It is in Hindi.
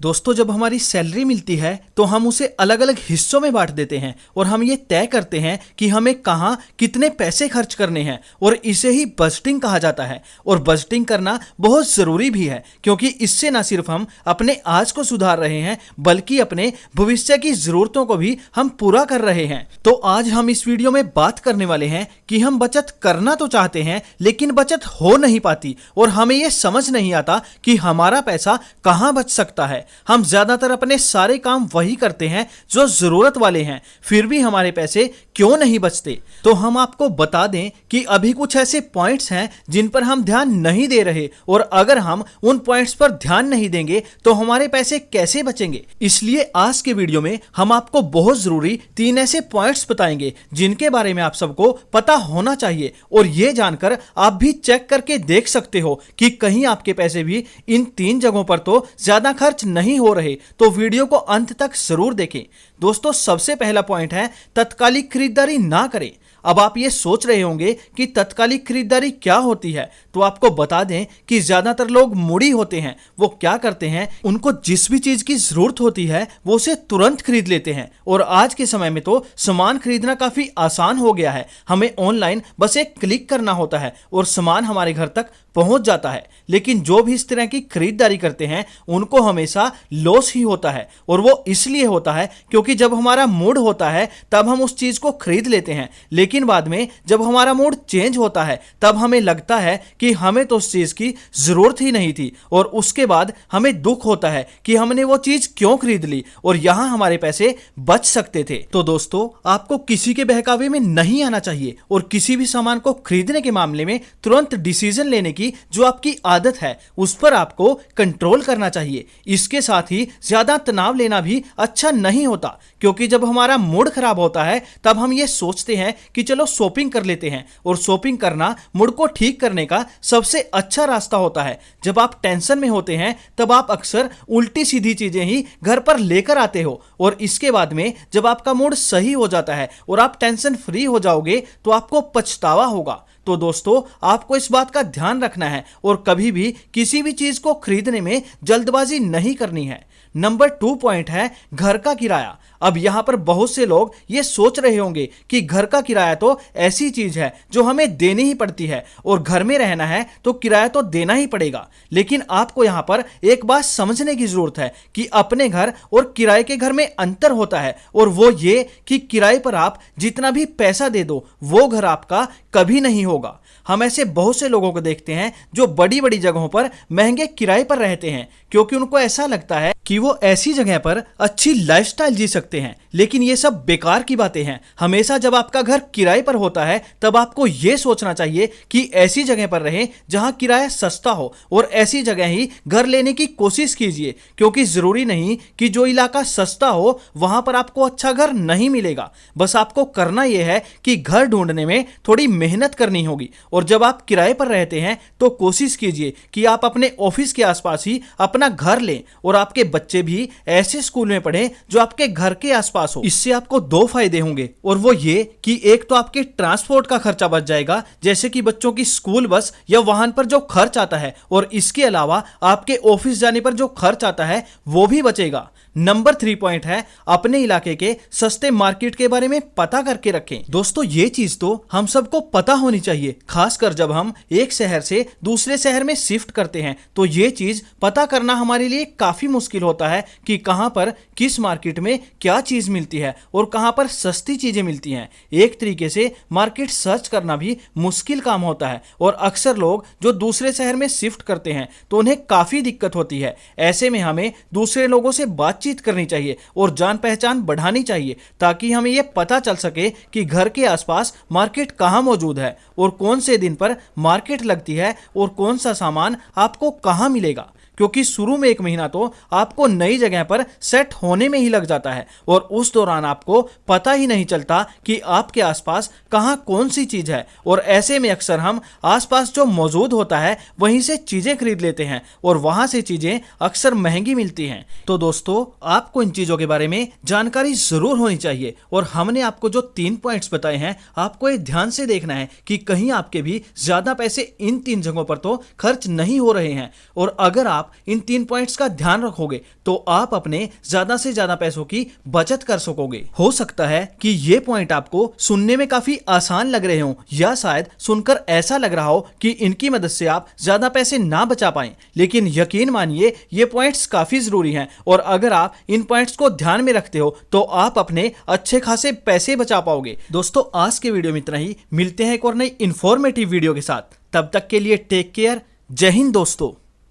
दोस्तों, जब हमारी सैलरी मिलती है तो हम उसे अलग अलग हिस्सों में बांट देते हैं और हम ये तय करते हैं कि हमें कहाँ कितने पैसे खर्च करने हैं और इसे ही बजटिंग कहा जाता है। और बजटिंग करना बहुत ज़रूरी भी है क्योंकि इससे ना सिर्फ हम अपने आज को सुधार रहे हैं बल्कि अपने भविष्य की ज़रूरतों को भी हम पूरा कर रहे हैं। तो आज हम इस वीडियो में बात करने वाले हैं कि हम बचत करना तो चाहते हैं लेकिन बचत हो नहीं पाती और हमें यह समझ नहीं आता कि हमारा पैसा कहाँ बच सकता है। हम ज्यादातर अपने सारे काम वही करते हैं जो जरूरत वाले हैं, फिर भी हमारे पैसे क्यों नहीं बचते। तो हम आपको बता दें कि अभी कुछ ऐसे पॉइंट्स हैं जिन पर हम ध्यान नहीं दे रहे और अगर हम उन पॉइंट्स पर ध्यान नहीं देंगे तो हमारे पैसे कैसे बचेंगे। इसलिए आज के वीडियो में हम आपको बहुत जरूरी 3 ऐसे पॉइंट्स बताएंगे जिनके बारे में आप सबको पता होना चाहिए और यह जानकर आप भी चेक करके देख सकते हो कि कहीं आपके पैसे भी इन 3 जगहों पर तो ज्यादा खर्च नहीं हो रहे। तो वीडियो को अंत तक जरूर देखें। दोस्तों, सबसे पहला पॉइंट है तत्कालिक खरीदारी ना करें। अब आप ये सोच रहे होंगे कि तत्कालिक खरीदारी क्या होती है, तो आपको बता दें कि ज्यादातर लोग मूडी होते हैं। वो क्या करते हैं, उनको जिस भी चीज की जरूरत होती है वो उसे तुरंत खरीद लेते हैं। और आज के समय में तो सामान खरीदना काफी आसान हो गया है। हमें ऑनलाइन बस एक क्लिक करना होता है और सामान हमारे घर तक पहुंच जाता है। लेकिन जो भी इस तरह की खरीदारी करते हैं उनको हमेशा लॉस ही होता है और वो इसलिए होता है क्योंकि जब हमारा मूड होता है तब हम उस चीज को खरीद लेते हैं, लेकिन बाद में जब हमारा मूड चेंज होता है तब हमें लगता है कि हमें तो उस चीज की जरूरत ही नहीं थी और उसके बाद हमें दुख होता है कि हमने वो चीज क्यों खरीद ली और यहां हमारे पैसे बच सकते थे। तो दोस्तों, आपको किसी के बहकावे में नहीं आना चाहिए और किसी भी सामान को खरीदने के मामले में तुरंत डिसीजन लेने की जो आपकी आदत है उस पर आपको कंट्रोल करना चाहिए। इसके साथ ही ज्यादा तनाव लेना भी अच्छा नहीं होता क्योंकि जब हमारा मूड खराब होता है तब हम ये सोचते हैं कि चलो शॉपिंग कर लेते हैं और शॉपिंग करना मूड को ठीक करने का सबसे अच्छा रास्ता होता है। जब आप टेंशन में होते हैं तब आप अक्सर उल्टी सीधी चीजें ही घर पर लेकर आते हो और इसके बाद में जब आपका मूड सही हो जाता है और आप टेंशन फ्री हो जाओगे तो आपको पछतावा होगा। तो दोस्तों, आपको इस बात का ध्यान रखना है और कभी भी किसी भी चीज को खरीदने में जल्दबाजी नहीं करनी है। नंबर 2 पॉइंट है घर का किराया। अब यहां पर बहुत से लोग ये सोच रहे होंगे कि घर का किराया तो ऐसी चीज है जो हमें देनी ही पड़ती है और घर में रहना है तो किराया तो देना ही पड़ेगा। लेकिन आपको यहां पर एक बात समझने की जरूरत है कि अपने घर और किराए के घर में अंतर होता है और वो ये कि किराए पर आप जितना भी पैसा दे दो वो घर आपका कभी नहीं होगा। हम ऐसे बहुत से लोगों को देखते हैं जो बड़ी बड़ी जगहों पर महंगे किराए पर रहते हैं क्योंकि उनको ऐसा लगता है कि वो ऐसी जगह पर अच्छी लाइफस्टाइल जी सकते हैं, लेकिन ये सब बेकार की बातें हैं। हमेशा जब आपका घर किराए पर होता है तब आपको ये सोचना चाहिए कि ऐसी जगह पर रहें जहां किराया सस्ता हो और ऐसी जगह ही घर लेने की कोशिश कीजिए क्योंकि जरूरी नहीं कि जो इलाका सस्ता हो वहां पर आपको अच्छा घर नहीं मिलेगा। बस आपको करना यह है कि घर ढूंढने में थोड़ी मेहनत करनी होगी और जब आप किराए पर रहते हैं तो कोशिश कीजिए कि आप अपने ऑफिस के आसपास ही अपना घर लें और आपके बच्चे भी ऐसे स्कूल में पढ़ें जो आपके घर के आसपास हो। इससे आपको 2 फायदे होंगे और वो ये कि एक तो आपके ट्रांसपोर्ट का खर्चा बच जाएगा जैसे कि बच्चों की स्कूल बस या वाहन पर जो खर्च आता है और इसके अलावा आपके ऑफिस जाने पर जो खर्च आता है वो भी बचेगा। नंबर 3 पॉइंट है अपने इलाके के सस्ते मार्केट के बारे में पता करके रखें। दोस्तों, ये चीज तो हम सबको पता होनी चाहिए, खासकर जब हम एक शहर से दूसरे शहर में शिफ्ट करते हैं तो ये चीज पता करना हमारे लिए काफी मुश्किल होता है कि कहां पर किस मार्केट में क्या चीज मिलती है और कहां पर सस्ती चीजें मिलती हैं। एक तरीके से मार्केट सर्च करना भी मुश्किल काम होता है और अक्सर लोग जो दूसरे शहर में शिफ्ट करते हैं तो उन्हें काफी दिक्कत होती है। ऐसे में हमें दूसरे लोगों से बातचीत करनी चाहिए और जान पहचान बढ़ानी चाहिए ताकि हमें यह पता चल सके कि घर के आसपास मार्केट कहां मौजूद है और कौन से दिन पर मार्केट लगती है और कौन सा सामान आपको कहां मिलेगा। क्योंकि शुरू में 1 महीना तो आपको नई जगह पर सेट होने में ही लग जाता है और उस दौरान आपको पता ही नहीं चलता कि आपके आसपास कहां कौन सी चीज है और ऐसे में अक्सर हम आसपास जो मौजूद होता है वहीं से चीजें खरीद लेते हैं और वहां से चीजें अक्सर महंगी मिलती हैं। तो दोस्तों, आपको इन चीजों के बारे में जानकारी जरूर होनी चाहिए और हमने आपको जो 3 पॉइंट्स बताए हैं आपको ये ध्यान से देखना है कि कहीं आपके भी ज्यादा पैसे इन 3 जगहों पर तो खर्च नहीं हो रहे हैं। और अगर आप आप इन 3 पॉइंट्स का ध्यान रखोगे तो आप अपने ज्यादा से ज्यादा पैसों की बचत कर सकोगे। हो सकता है कि ये पॉइंट आपको सुनने में काफी आसान लग रहे हो या शायद सुनकर ऐसा लग रहा हो कि इनकी मदद से आप ज्यादा पैसे ना बचा पाएं, लेकिन यकीन मानिए ये पॉइंट्स काफी जरूरी हैं और अगर आप इन पॉइंट्स को ध्यान में रखते हो तो आप अपने अच्छे खासे पैसे बचा पाओगे। दोस्तों आज के वीडियो में इतना ही, मिलते हैं एक और नई इंफॉर्मेटिव वीडियो के साथ, तब तक के लिए टेक केयर, जय हिंद दोस्तों।